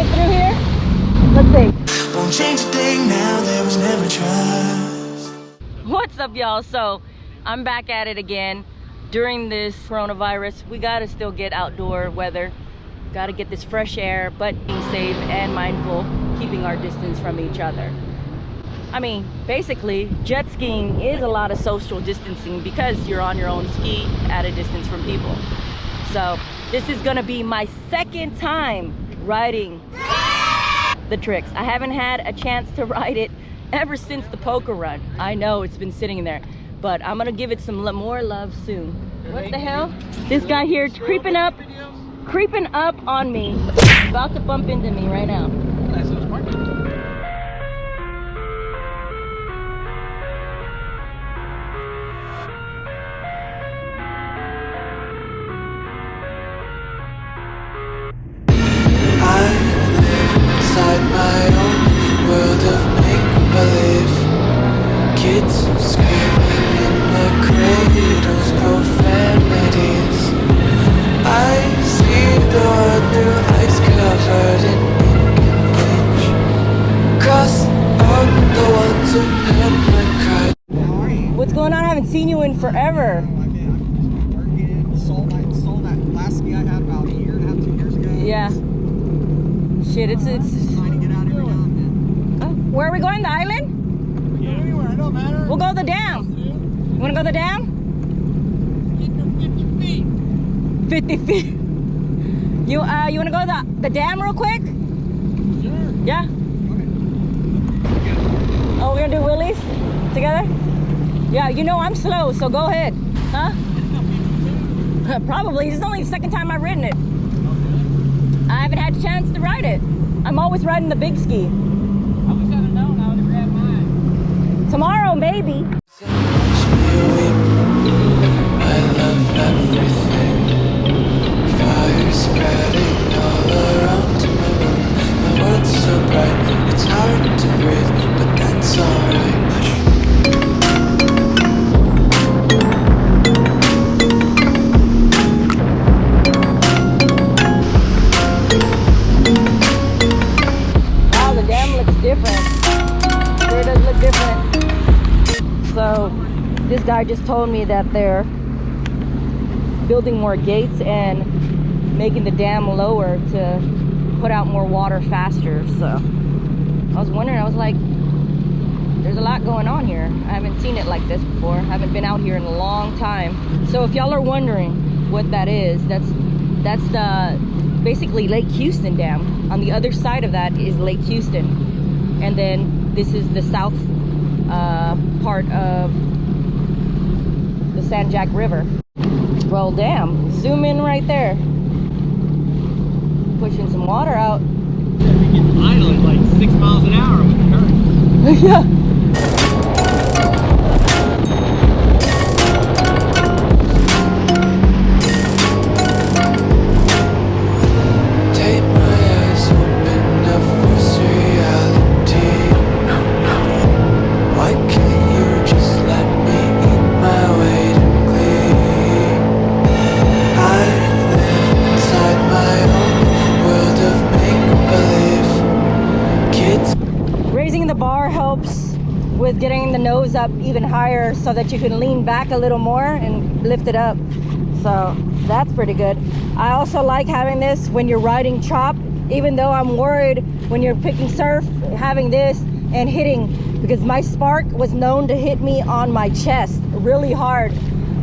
get through here? Let's see. Won't change a thing now, there was never trust. What's up, y'all? So I'm back at it again. During this coronavirus, we gotta still get outdoor weather. Gotta get this fresh air, but being safe and mindful, keeping our distance from each other. I mean, basically, jet skiing is a lot of social distancing because you're on your own ski at a distance from people. So this is gonna be my second time riding the Trixx. I haven't had a chance to ride it ever since the poker run. I know it's been sitting there, but I'm gonna give it some more love soon. What the hell? This guy here creeping up on me. About to bump into me right now. My own world of make-believe. Kids screaming in the cradles, profanities. I see the world through ice covered in ink and bleach. Cross out the ones who heard my cry. What's going on? I haven't seen you in forever. Sold that last ski I had about a year and a half, 2 years ago. Yeah. Shit, it's Trying to get out every now and then. Oh, where are we going? The island? Yeah. Anywhere, it don't matter. We'll go to the dam. You wanna go to the dam? 50 feet. 50 feet. You wanna go to the dam real quick? Sure. Yeah. Okay. Oh, we're gonna do wheelies together? Yeah, you know I'm slow, so go ahead. Huh? Probably. This is only the second time I've ridden it. I haven't had a chance to ride it. I'm always riding the big ski. I wish I'd have known I would have grabbed mine. Tomorrow, maybe. I love everything. Fire spreading all around my room. The world's so bright, it's hard to breathe, but that's alright. Different. Sure does look different. So this guy just told me that they're building more gates and making the dam lower to put out more water faster. So I was wondering, I was like, there's a lot going on here. I haven't seen it like this before. I haven't been out here in a long time. So if y'all are wondering what that is, that's the basically Lake Houston Dam. On the other side of that is Lake Houston. And then this is the south part of the San Jack River. Well, damn, zoom in right there. Pushing some water out. We get the island like 6 miles an hour with the current. Yeah. With getting the nose up even higher so that you can lean back a little more and lift it up. So that's pretty good. I also like having this when you're riding chop, even though I'm worried when you're picking surf, having this and hitting, because my Spark was known to hit me on my chest really hard.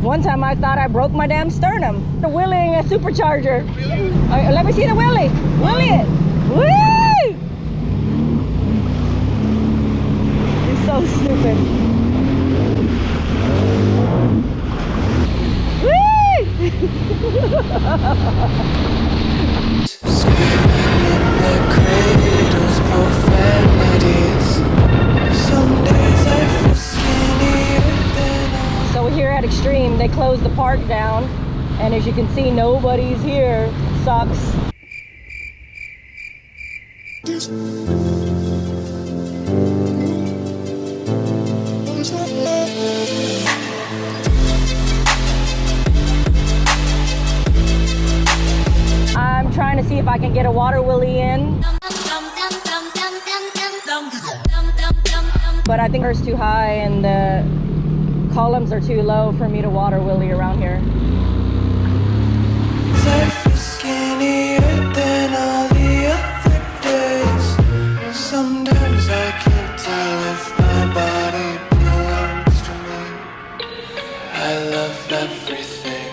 One time I thought I broke my damn sternum. The wheeling a supercharger. Let me see the wheelie. Wheelie it. Woo! So stupid. Whee! Screaming in the cradles, profanities. Some days I feel skinnier than So here at Xtreme, they closed the park down, and as you can see, nobody's here. Sucks. I'm trying to to see if I can get a water wheelie in. But I think it's too high and the columns are too low for me to water wheelie around here. Life is skinnier than all the other days. Sometimes I can't tell if my body belongs to me. I love everything.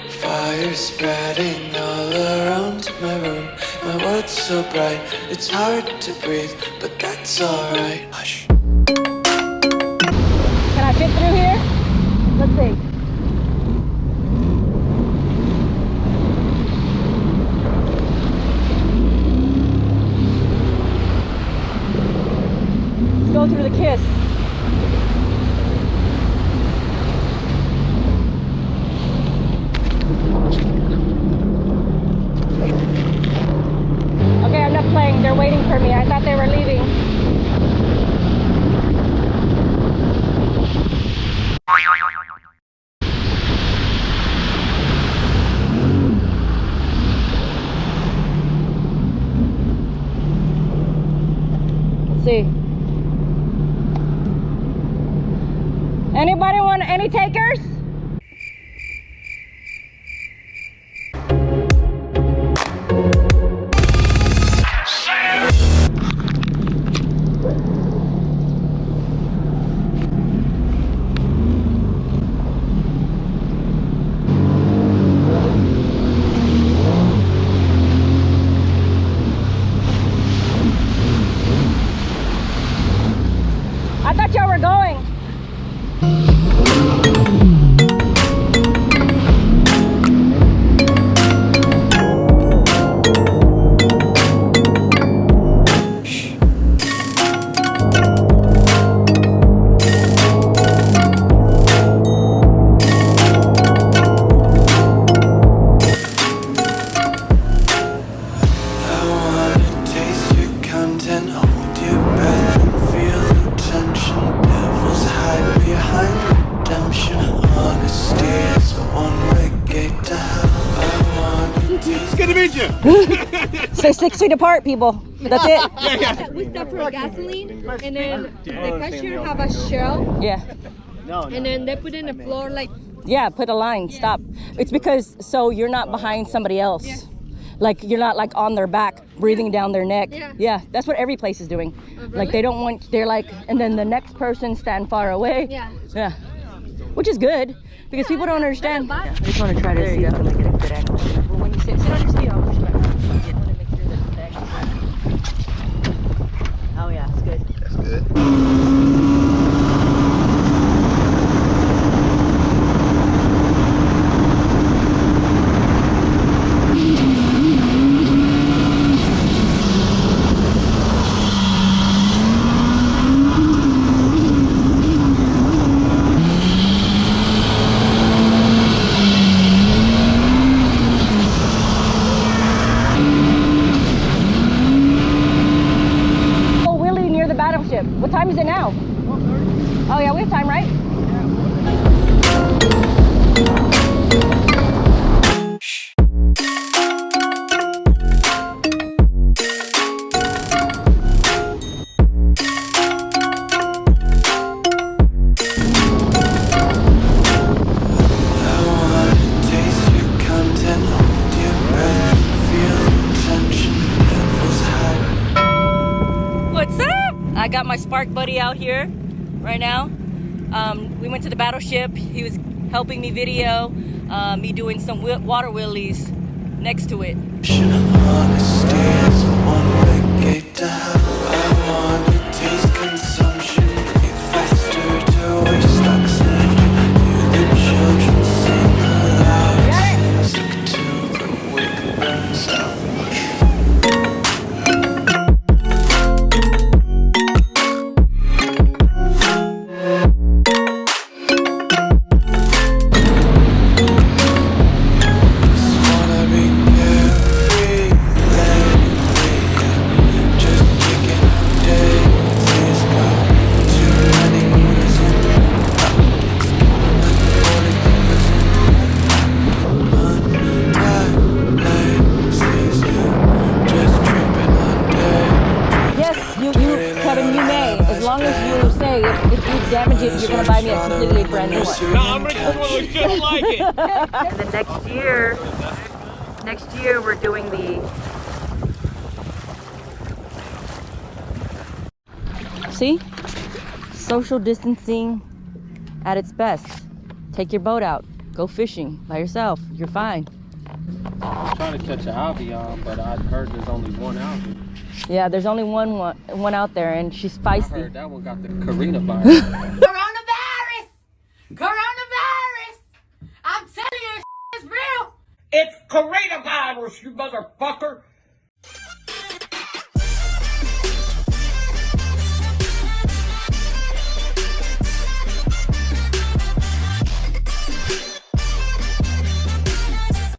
Fire spreading all around my room. My world's so bright, it's hard to breathe, but that's alright. Hush. Can I fit through here? Let's see. Let's go through the kiss. Okay, I'm not playing. They're waiting for me. I thought they were leaving. Let's see. Anybody want any takers? I thought y'all were going. Stay 6 feet apart, people. That's it. We stop for gasoline, and then the cashier have a shell, Yeah. and then they put in the floor like. Yeah, put a line. Stop. It's because so you're not behind somebody else. Yeah. Like you're not like on their back, breathing down their neck. Yeah. That's what every place is doing. Really? Like they don't want. They're like, and then the next person stand far away. Yeah. Yeah. Which is good because people don't understand. Not bad. I just want to try to see if I can get a good angle. Well, when you sit on your seat, I'll push back. I want to make sure that the angle's right. Oh yeah, it's good. That's good. What time is it now? 12:30. Oh yeah, we have time, right? What's up? I got my Spark buddy out here right now. We went to the battleship. He was helping me video me doing some water wheelies next to it. damage it, you're gonna buy me a completely brand new one. No, I'm gonna get one with just like it. And then next year we're doing the. See? Social distancing at its best. Take your boat out. Go fishing by yourself. You're fine. I'm trying to catch an Alvean, but I heard there's only one Alvean. Yeah, there's only one out there, and she's I feisty. heard that one got the coronavirus. Coronavirus! Coronavirus! I'm telling you, it's real! It's coronavirus, you motherfucker!